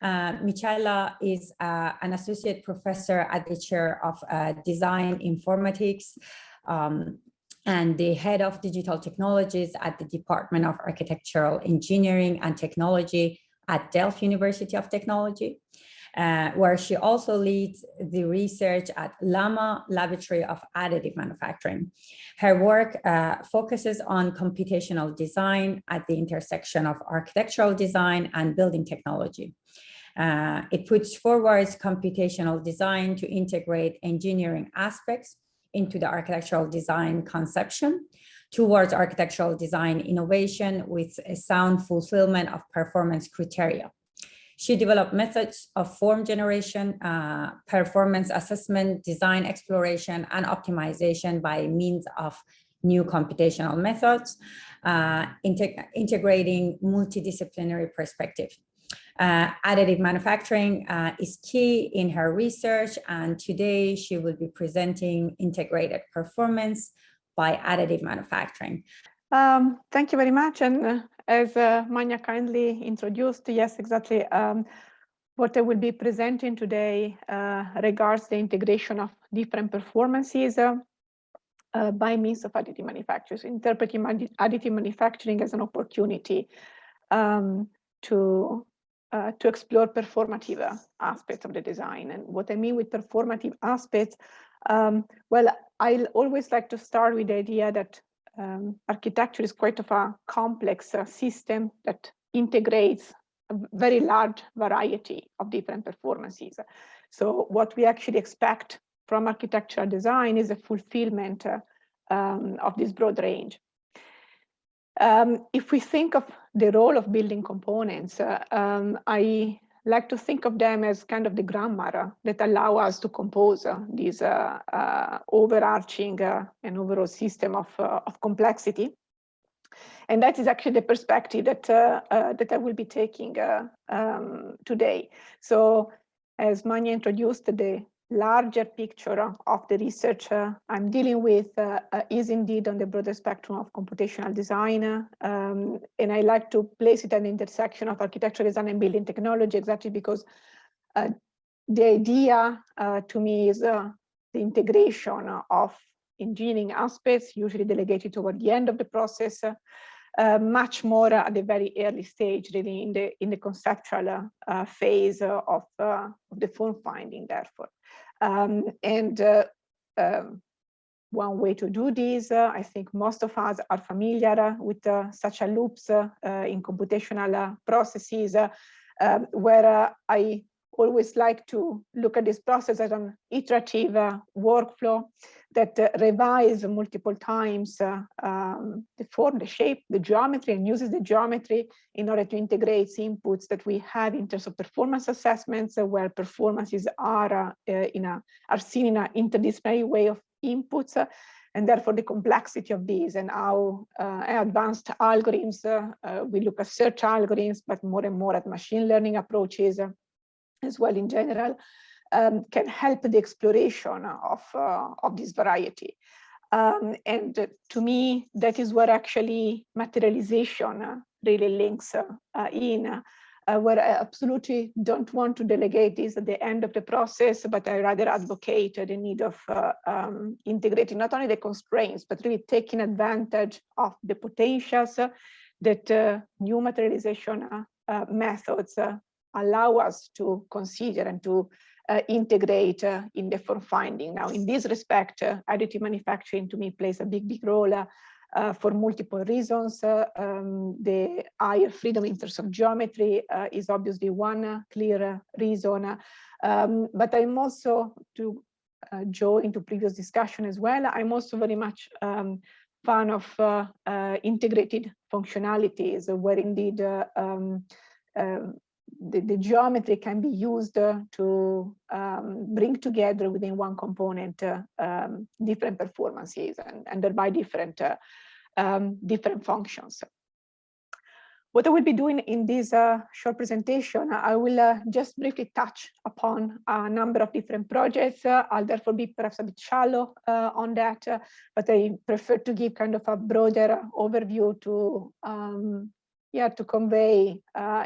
Michela is an associate professor at the chair of design informatics and the head of digital technologies at the Department of Architectural Engineering and Technology at Delft University of Technology, where she also leads the research at Llama Laboratory of Additive Manufacturing. Her work focuses on computational design at the intersection of architectural design and building technology. It puts forward computational design to integrate engineering aspects into the architectural design conception towards architectural design innovation with a sound fulfillment of performance criteria. She developed methods of form generation, performance assessment, design exploration, and optimization by means of new computational methods, integrating multidisciplinary perspective. Additive manufacturing is key in her research, and today she will be presenting integrated performance by additive manufacturing. Thank you very much. And as Manya kindly introduced, yes, exactly. What I will be presenting today regards the integration of different performances by means of additive manufacturers, interpreting additive manufacturing as an opportunity to explore performative aspects of the design. And what I mean with performative aspects, well, I always like to start with the idea that architecture is quite of a complex system that integrates a very large variety of different performances. So what we actually expect from architectural design is a fulfillment of this broad range. If we think of the role of building components, I like to think of them as kind of the grammar that allow us to compose this overarching and overall system of complexity. And that is actually the perspective that I will be taking today. So as Manya introduced, the larger picture of the research I'm dealing with is indeed on the broader spectrum of computational design. And I like to place it at the intersection of architectural design and building technology, exactly because the idea to me is the integration of engineering aspects, usually delegated toward the end of the process, much more at the very early stage, really in the conceptual phase of the form finding, therefore. One way to do this, I think most of us are familiar with such a loops in computational processes, where I always like to look at this process as an iterative workflow that revises multiple times the form, the shape, the geometry, and uses the geometry in order to integrate inputs that we have in terms of performance assessments, where performances are seen in an interdisciplinary way of inputs, and therefore the complexity of these and how advanced algorithms, we look at search algorithms, but more and more at machine learning approaches as well in general, can help the exploration of this variety. And to me, that is where actually materialization really links in, where I absolutely don't want to delegate this at the end of the process, but I rather advocate the need of integrating not only the constraints, but really taking advantage of the potentials that new materialization methods allow us to consider and to integrate in the form finding. Now, in this respect, additive manufacturing to me plays a big role for multiple reasons. The higher freedom in terms of geometry is obviously one clear reason, but I'm also, to join into previous discussion as well, I'm also very much fan of integrated functionalities, where indeed the geometry can be used to bring together within one component different performances and thereby different functions. What I will be doing in this short presentation, I will just briefly touch upon a number of different projects. I'll therefore be perhaps a bit shallow on that, but I prefer to give kind of a broader overview to yeah, to convey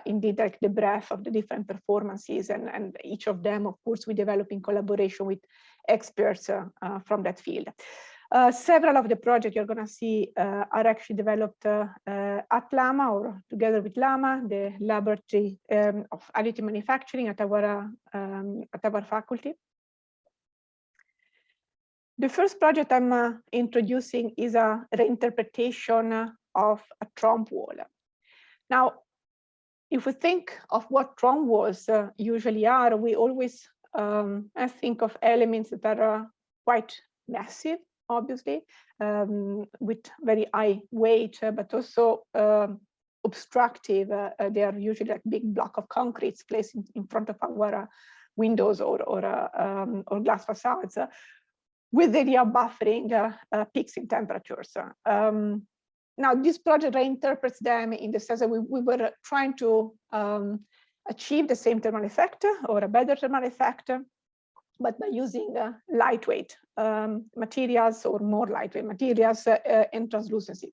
indeed like the breadth of the different performances, and each of them, of course, we develop in collaboration with experts from that field. Several of the projects you're going to see are actually developed at LAMA or together with LAMA, the laboratory of additive manufacturing at our faculty. The first project I'm introducing is a reinterpretation of a trompe wall. Now, if we think of what trompe walls usually are, we always think of elements that are quite massive, obviously, with very high weight, but also obstructive. They are usually like big block of concrete placed in front of our windows or glass facades, with the idea of buffering peaks in temperatures. Now, this project reinterprets them in the sense that we were trying to achieve the same thermal effect or a better thermal effect, but by using lightweight materials or more lightweight materials and translucency.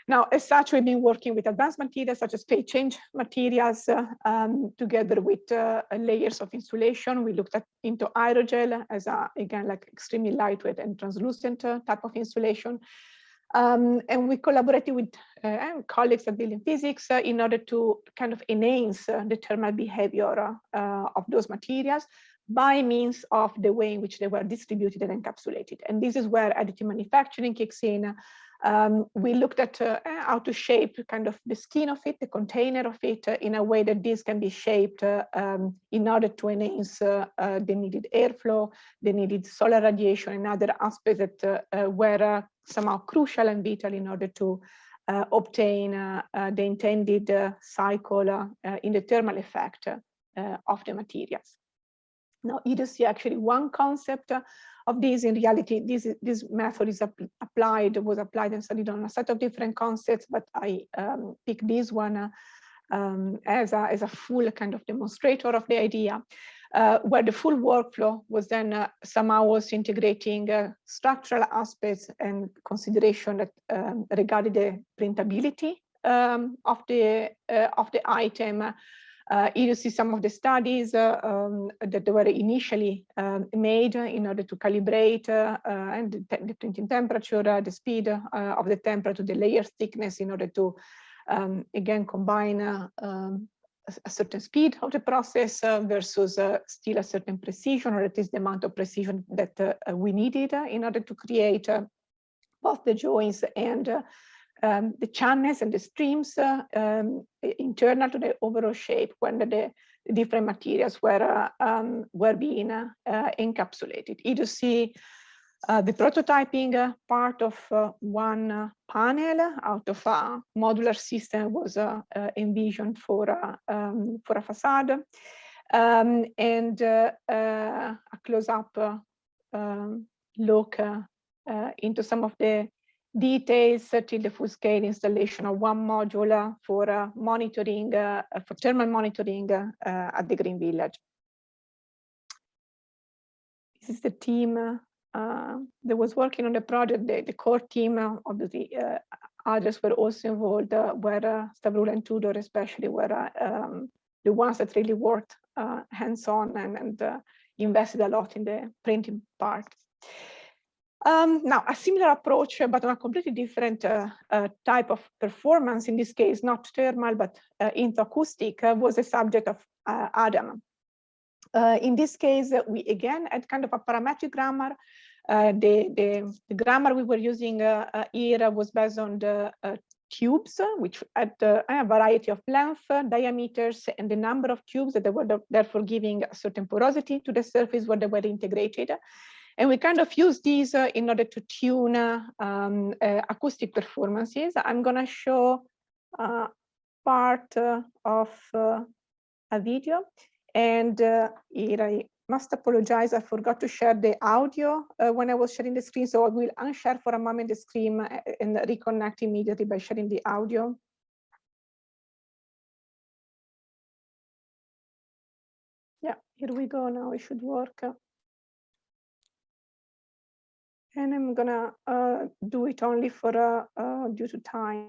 Now, as such, we've been working with advanced materials such as phase change materials together with layers of insulation. We looked into aerogel as again, like extremely lightweight and translucent type of insulation. And we collaborated with colleagues at building physics in order to kind of enhance the thermal behavior of those materials by means of the way in which they were distributed and encapsulated. And this is where additive manufacturing kicks in. We looked at how to shape kind of the skin of it, the container of it, in a way that this can be shaped in order to enhance the needed airflow, the needed solar radiation, and other aspects that were somehow crucial and vital in order to obtain the intended cycle in the thermal effect of the materials. Now, you see actually one concept of this. In reality, this method was applied and studied on a set of different concepts, but I picked this one as a full kind of demonstrator of the idea, where the full workflow was then somehow also integrating structural aspects and consideration that regarding the printability of the item. You see some of the studies that were initially made in order to calibrate and the printing temperature, the speed of the temperature, the layer thickness, in order to again combine a certain speed of the process versus still a certain precision, or at least the amount of precision that we needed in order to create both the joints and the channels and the streams internal to the overall shape when the different materials were being encapsulated. You see the prototyping part of one panel out of a modular system was envisioned for a facade, and a close-up look into some of the details till the full-scale installation of one module for monitoring, for thermal monitoring at the Green Village. This is the team that was working on the project. The core team, obviously, others were also involved, where Stavroula and Tudor especially were the ones that really worked hands-on and invested a lot in the printing part. Now, a similar approach, but on a completely different type of performance, in this case, not thermal, but acoustic, was the subject of Adam. In this case, we again had kind of a parametric grammar. The grammar we were using here was based on the tubes, which had a variety of length, diameters, and the number of tubes that they were therefore giving a certain porosity to the surface where they were integrated. And we kind of use these in order to tune acoustic performances. I'm going to show part of a video. And here I must apologize, I forgot to share the audio when I was sharing the screen. So I will unshare for a moment the screen and reconnect immediately by sharing the audio. Yeah, here we go now, it should work. And I'm gonna do it only for, due to time,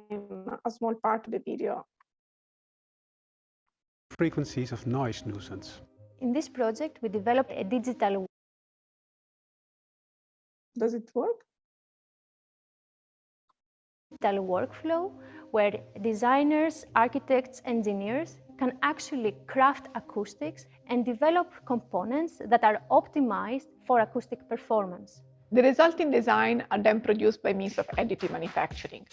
a small part of the video. Frequencies of noise nuisance. In this project, we developed a digital. Does it work? Digital workflow where designers, architects, engineers can actually craft acoustics and develop components that are optimized for acoustic performance. The resulting design are then produced by means of additive manufacturing.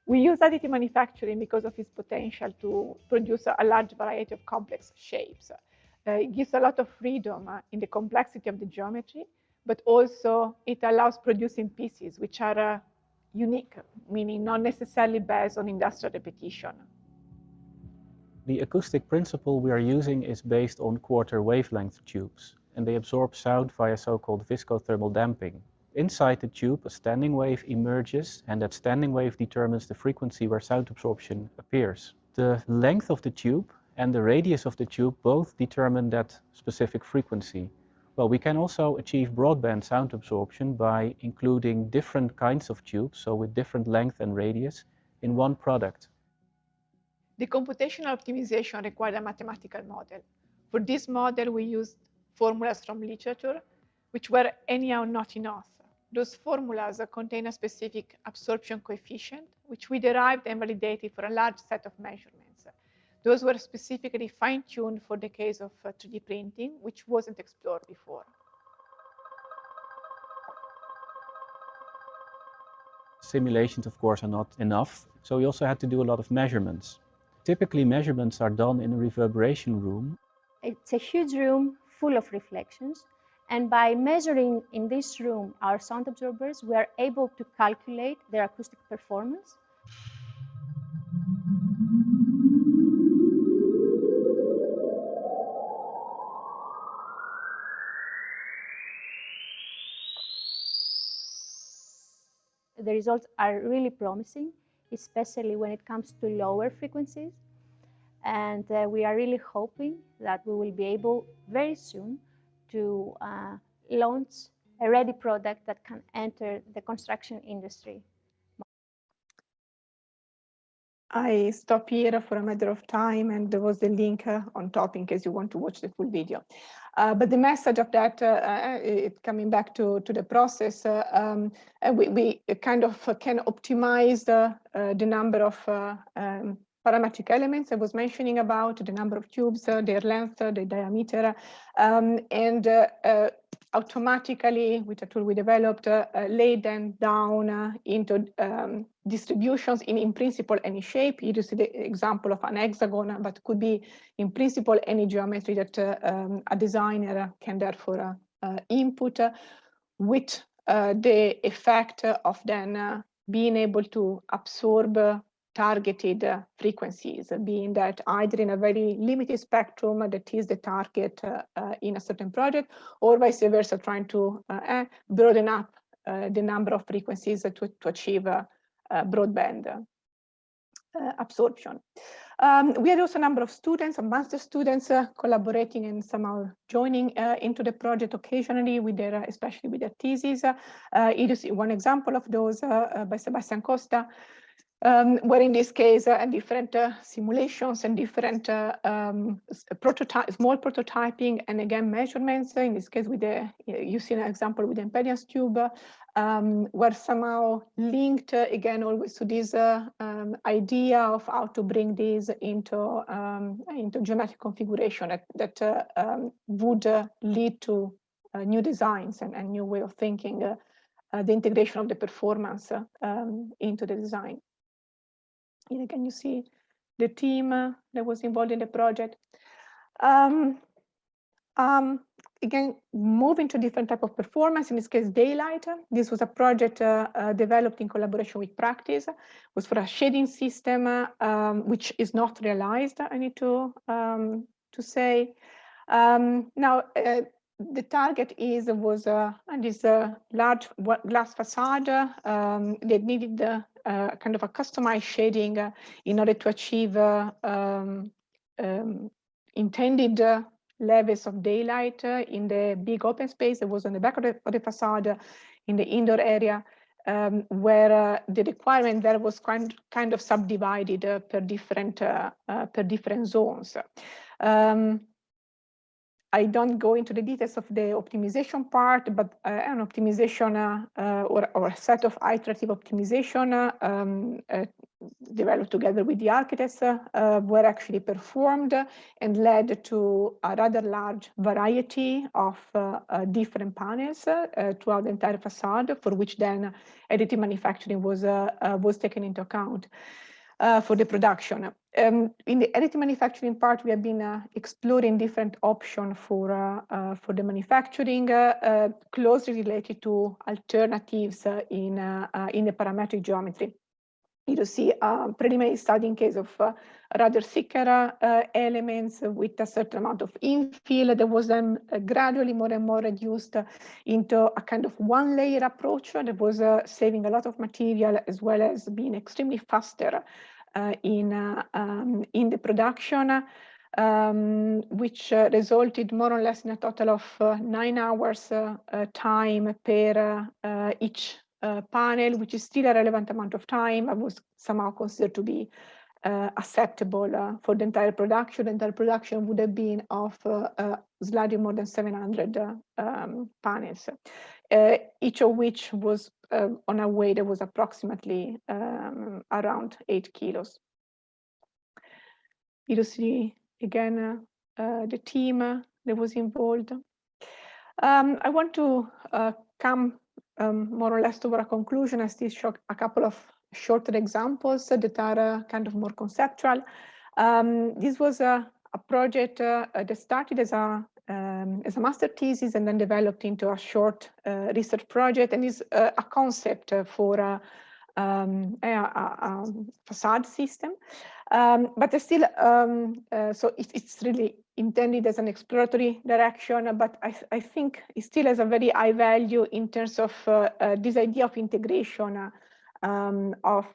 We use additive manufacturing because of its potential to produce a large variety of complex shapes. It gives a lot of freedom in the complexity of the geometry, but also it allows producing pieces which are unique, meaning not necessarily based on industrial repetition. The acoustic principle we are using is based on quarter wavelength tubes, and they absorb sound via so-called viscothermal damping. Inside the tube, a standing wave emerges, and that standing wave determines the frequency where sound absorption appears. The length of the tube and the radius of the tube both determine that specific frequency. Well, we can also achieve broadband sound absorption by including different kinds of tubes, so with different length and radius, in one product. The computational optimization required a mathematical model. For this model, we used formulas from literature, which were anyhow not enough. Those formulas contain a specific absorption coefficient, which we derived and validated for a large set of measurements. Those were specifically fine-tuned for the case of 3D printing, which wasn't explored before. Simulations, of course, are not enough, so we also had to do a lot of measurements. Typically, measurements are done in a reverberation room. It's a huge room full of reflections, and by measuring in this room our sound absorbers, we are able to calculate their acoustic performance. The results are really promising, especially when it comes to lower frequencies. And we are really hoping that we will be able very soon to launch a ready product that can enter the construction industry. I stop here for a matter of time, and there was the link on top in case you want to watch the full video. But the message of that, coming back to the process, we kind of can optimize the number of parametric elements I was mentioning about, the number of tubes, their length, the diameter, and automatically, with a tool we developed, lay them down into distributions in principle any shape. You see the example of an hexagon, but could be in principle any geometry that a designer can therefore input, with the effect of then being able to absorb targeted frequencies, being that either in a very limited spectrum that is the target in a certain project, or vice versa, trying to broaden up the number of frequencies to achieve broadband absorption. We had also a number of students, master students, collaborating and somehow joining into the project occasionally, with their, especially with their thesis. You see one example of those by Sebastian Costa, where in this case, different simulations and different small prototyping, and again measurements. In this case, with the you see an example with the impedance tube, were somehow linked again always to this idea of how to bring this into geometric configuration that would lead to new designs and new way of thinking the integration of the performance into the design. And again, you see the team that was involved in the project. Again, moving to different type of performance, in this case, daylight. This was a project developed in collaboration with Practice. It was for a shading system, which is not realized, I need to say. Now, the target was this large glass facade that needed kind of a customized shading in order to achieve intended levels of daylight in the big open space that was on the back of the facade in the indoor area, where the requirement there was kind of subdivided per different zones. I don't go into the details of the optimization part, but an optimization or a set of iterative optimization developed together with the architects were actually performed and led to a rather large variety of different panels throughout the entire facade, for which then additive manufacturing was taken into account for the production. In the additive manufacturing part, we have been exploring different options for the manufacturing, closely related to alternatives in the parametric geometry. You see a preliminary study in case of rather thicker elements with a certain amount of infill that was then gradually more and more reduced into a kind of one-layer approach that was saving a lot of material as well as being extremely faster in the production, which resulted more or less in a total of 9 hours time per each panel, which is still a relevant amount of time. I was somehow considered to be acceptable for the entire production. The entire production would have been of slightly more than 700 panels, each of which was on a weight that was approximately around 8 kilos. You see again the team that was involved. I want to come more or less to a conclusion. I still show a couple of shorter examples that are kind of more conceptual. This was a project that started as a master thesis and then developed into a short research project, and is a concept for a facade system. But it's still, so it's really intended as an exploratory direction, but I think it still has a very high value in terms of this idea of integration of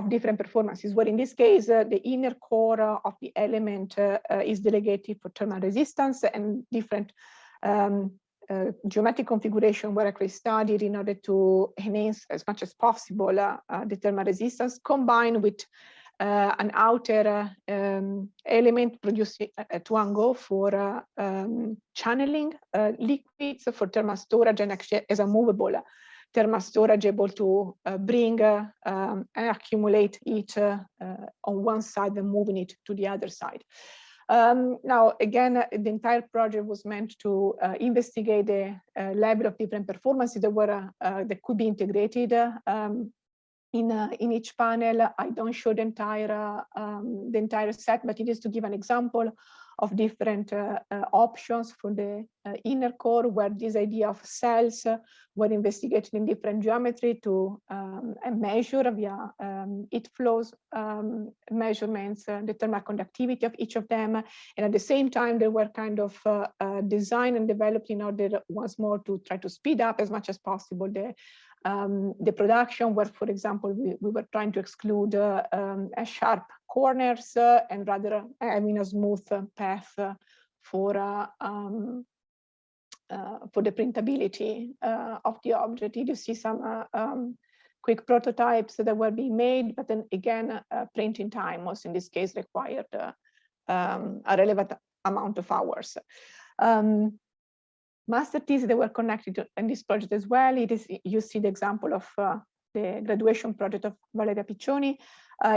different performances, where in this case, the inner core of the element is delegated for thermal resistance, and different geometric configuration were actually studied in order to enhance as much as possible the thermal resistance, combined with an outer element produced at one go for channeling liquids for thermal storage, and actually as a movable thermal storage able to bring and accumulate it on one side and moving it to the other side. Now, again, the entire project was meant to investigate the level of different performances that were that could be integrated in each panel. I don't show the entire set, but it is to give an example of different options for the inner core, where this idea of cells were investigated in different geometry to measure via heat flows measurements, the thermal conductivity of each of them. And at the same time, they were kind of designed and developed in order once more to try to speed up as much as possible the production, where, for example, we were trying to exclude sharp corners and rather having a smooth path for the printability of the object. You see some quick prototypes that were being made, but then again, printing time was in this case required a relevant amount of hours. Master theses that were connected to in this project as well. It is, you see the example of the graduation project of Valeria Piccioni,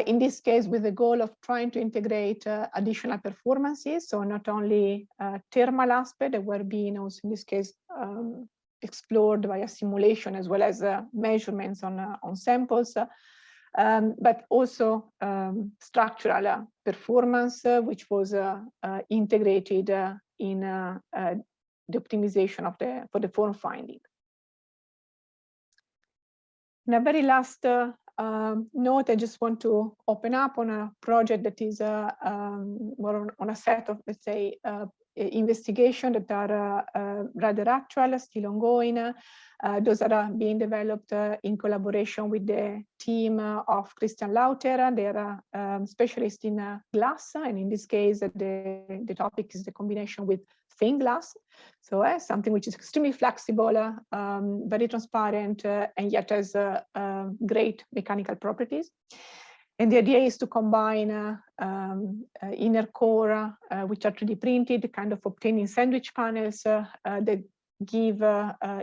in this case with the goal of trying to integrate additional performances, so not only thermal aspect that were being also in this case explored via simulation as well as measurements on samples, but also structural performance, which was integrated in the optimization for the form finding. In a very last note, I just want to open up on a project that is more on a set of, let's say, investigations that are rather actual, still ongoing. Those are being developed in collaboration with the team of Christian Lauter. They are specialists in glass, and in this case, the topic is the combination with thin glass. So something which is extremely flexible, very transparent, and yet has great mechanical properties. And the idea is to combine inner core, which are 3D printed, kind of obtaining sandwich panels that give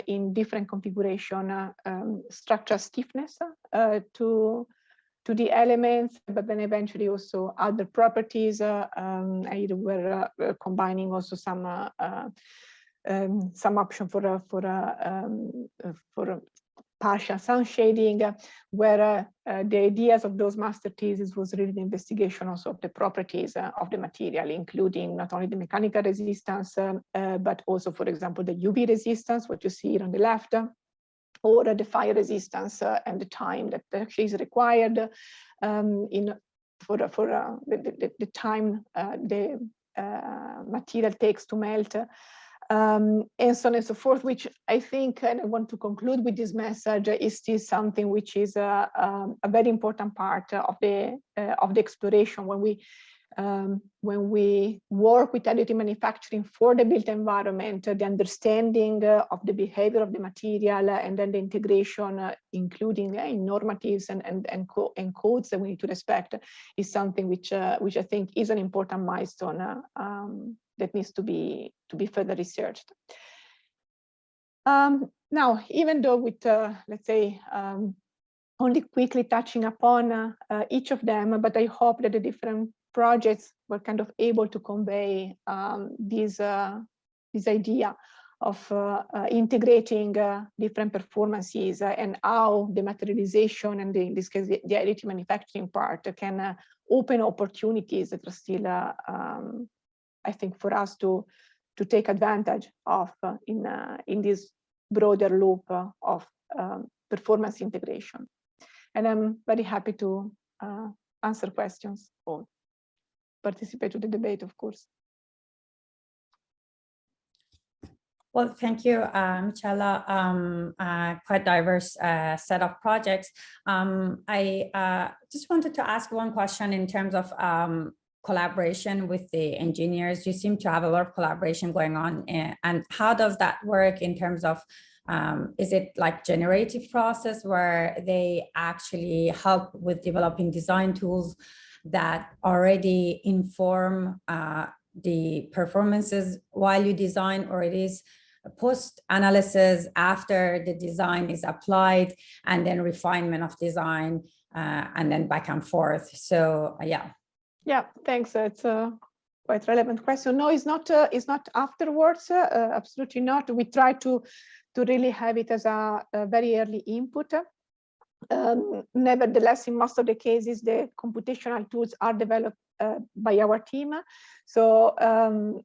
in different configuration structural stiffness to the elements, but then eventually also other properties. We're combining also some option for partial sun shading, where the ideas of those master theses was really the investigation also of the properties of the material, including not only the mechanical resistance, but also, for example, the UV resistance, what you see here on the left, or the fire resistance and the time that actually is required for the time the material takes to melt. And so on and so forth, which I think, and I want to conclude with this message, is still something which is a very important part of the exploration when we work with additive manufacturing for the built environment, the understanding of the behavior of the material, and then the integration, including in normatives and codes that we need to respect, is something which I think is an important milestone that needs to be further researched. Now, even though with let's say only quickly touching upon each of them, but I hope that the different projects were kind of able to convey this idea of integrating different performances and how the materialization and in this case the additive manufacturing part can open opportunities that are still I think for us to take advantage of in this broader loop of performance integration. And I'm very happy to answer questions or participate to the debate, of course. Well, thank you, Michela. Quite diverse set of projects. I just wanted to ask one question in terms of collaboration with the engineers. You seem to have a lot of collaboration going on, and how does that work in terms of, is it like generative process where they actually help with developing design tools that already inform the performances while you design, or it is post analysis after the design is applied and then refinement of design and then back and forth? So yeah, thanks. It's a quite relevant question. No, it's not afterwards. Absolutely not. We try to really have it as a very early input. Nevertheless, in most of the cases, the computational tools are developed by our team. So,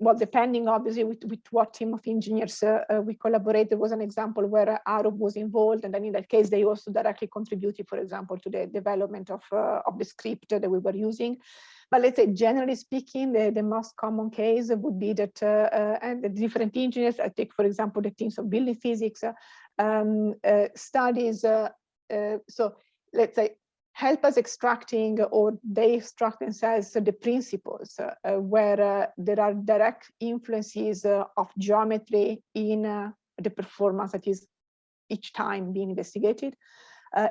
well, depending obviously with what team of engineers we collaborate. There was an example where Arup was involved, and then in that case, they also directly contributed, for example, to the development of the script that we were using. But let's say, generally speaking, the most common case would be that and the different engineers, I take, for example, the teams of building physics, studies. So let's say, help us extracting, or they extract themselves the principles where there are direct influences of geometry in the performance that is each time being investigated,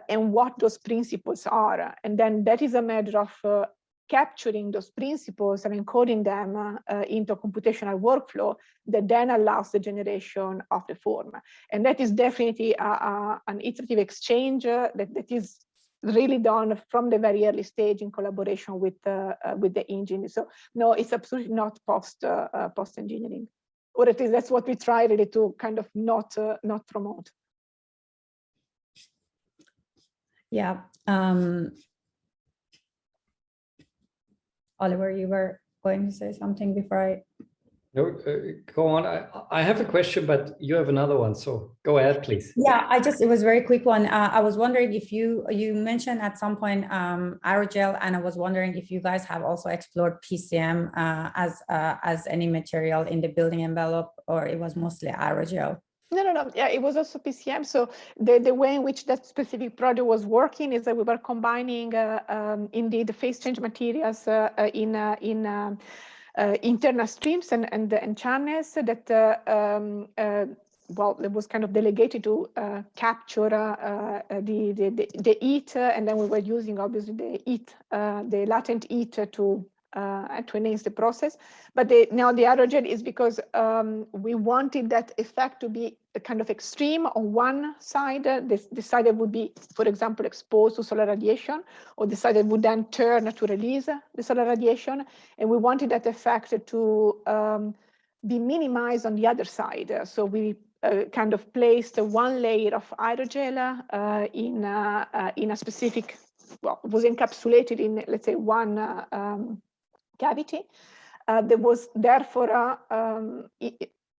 and what those principles are. And then that is a matter of capturing those principles and encoding them into a computational workflow that then allows the generation of the form. And that is definitely an iterative exchange that is really done from the very early stage in collaboration with the engine. So no, it's absolutely not post engineering, or at least that's what we try really to kind of not promote. Yeah. Oliver, you were going to say something before I No, go on. I have a question, but you have another one, so go ahead, please. Yeah, it was a very quick one. I was wondering if you mentioned at some point aerogel, and I was wondering if you guys have also explored PCM as any material in the building envelope, or it was mostly aerogel. No. Yeah, it was also PCM. So the way in which that specific project was working is that we were combining indeed the phase change materials in internal streams and channels that well, it was kind of delegated to capture the heat, and then we were using obviously the heat, the latent heat to enhance the process. But now the aerogel is because we wanted that effect to be a kind of extreme on one side, the side that would be, for example, exposed to solar radiation, or the side that would then turn to release the solar radiation. And we wanted that effect to be minimized on the other side. So we kind of placed one layer of aerogel in a specific, well, it was encapsulated in, let's say, one cavity. There was therefore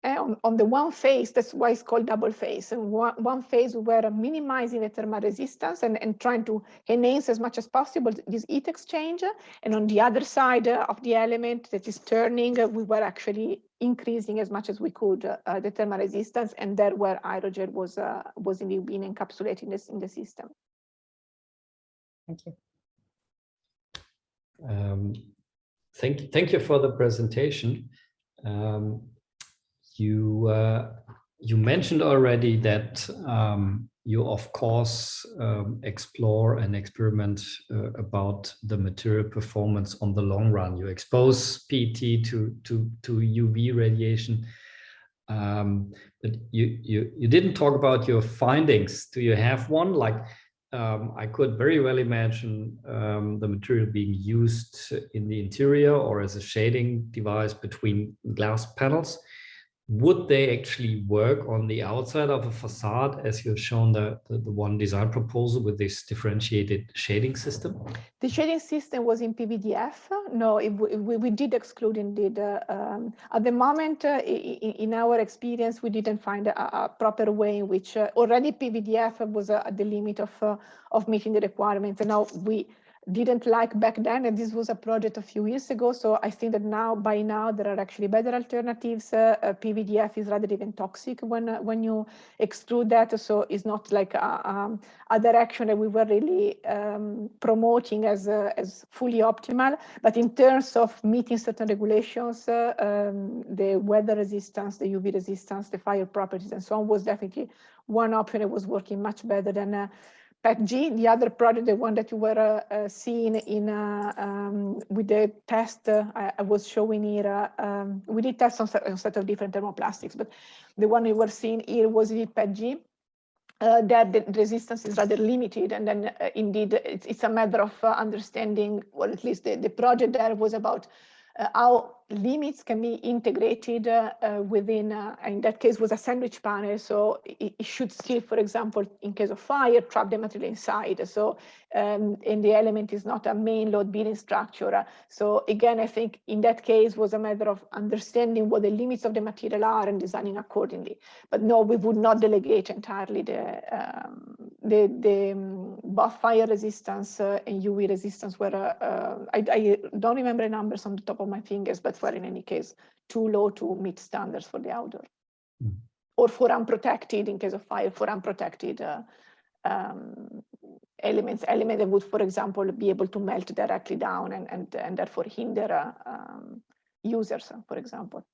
on the one phase, that's why it's called double phase. And one phase we were minimizing the thermal resistance and trying to enhance as much as possible this heat exchange. And on the other side of the element that is turning, we were actually increasing as much as we could the thermal resistance, and there where aerogel was indeed being encapsulated in the system. Thank you. Thank you for the presentation. You mentioned already that you of course explore and experiment about the material performance on the long run. You expose PET to UV radiation, but you didn't talk about your findings. Do you have one? Like, I could very well imagine the material being used in the interior or as a shading device between glass panels. Would they actually work on the outside of a facade, as you've shown the one design proposal with this differentiated shading system? The shading system was in PVDF. No, we did exclude indeed. At the moment, in our experience, we didn't find a proper way in which already PVDF was at the limit of meeting the requirements. And now we didn't like back then, and this was a project a few years ago. So I think that by now there are actually better alternatives. PVDF is rather even toxic when you extrude that. So it's not like a direction that we were really promoting as fully optimal. But in terms of meeting certain regulations, the weather resistance, the UV resistance, the fire properties, and so on, was definitely one option that was working much better than PET-G. The other project, the one that you were seeing in with the test I was showing here, we did test on a set of different thermoplastics, but the one you were seeing here was the PET-G. That the resistance is rather limited, and then indeed it's a matter of understanding, or at least the project there was about how limits can be integrated within, in that case was a sandwich panel, so it should still, for example, in case of fire, trap the material inside. So and the element is not a main load bearing structure. So again, I think in that case was a matter of understanding what the limits of the material are and designing accordingly. But no, we would not delegate entirely both fire resistance and UV resistance were, I don't remember the numbers on the top of my fingers, but were in any case too low to meet standards for the outdoor. Or for unprotected, in case of fire, for unprotected elements that would, for example, be able to melt directly down and therefore hinder users, for example.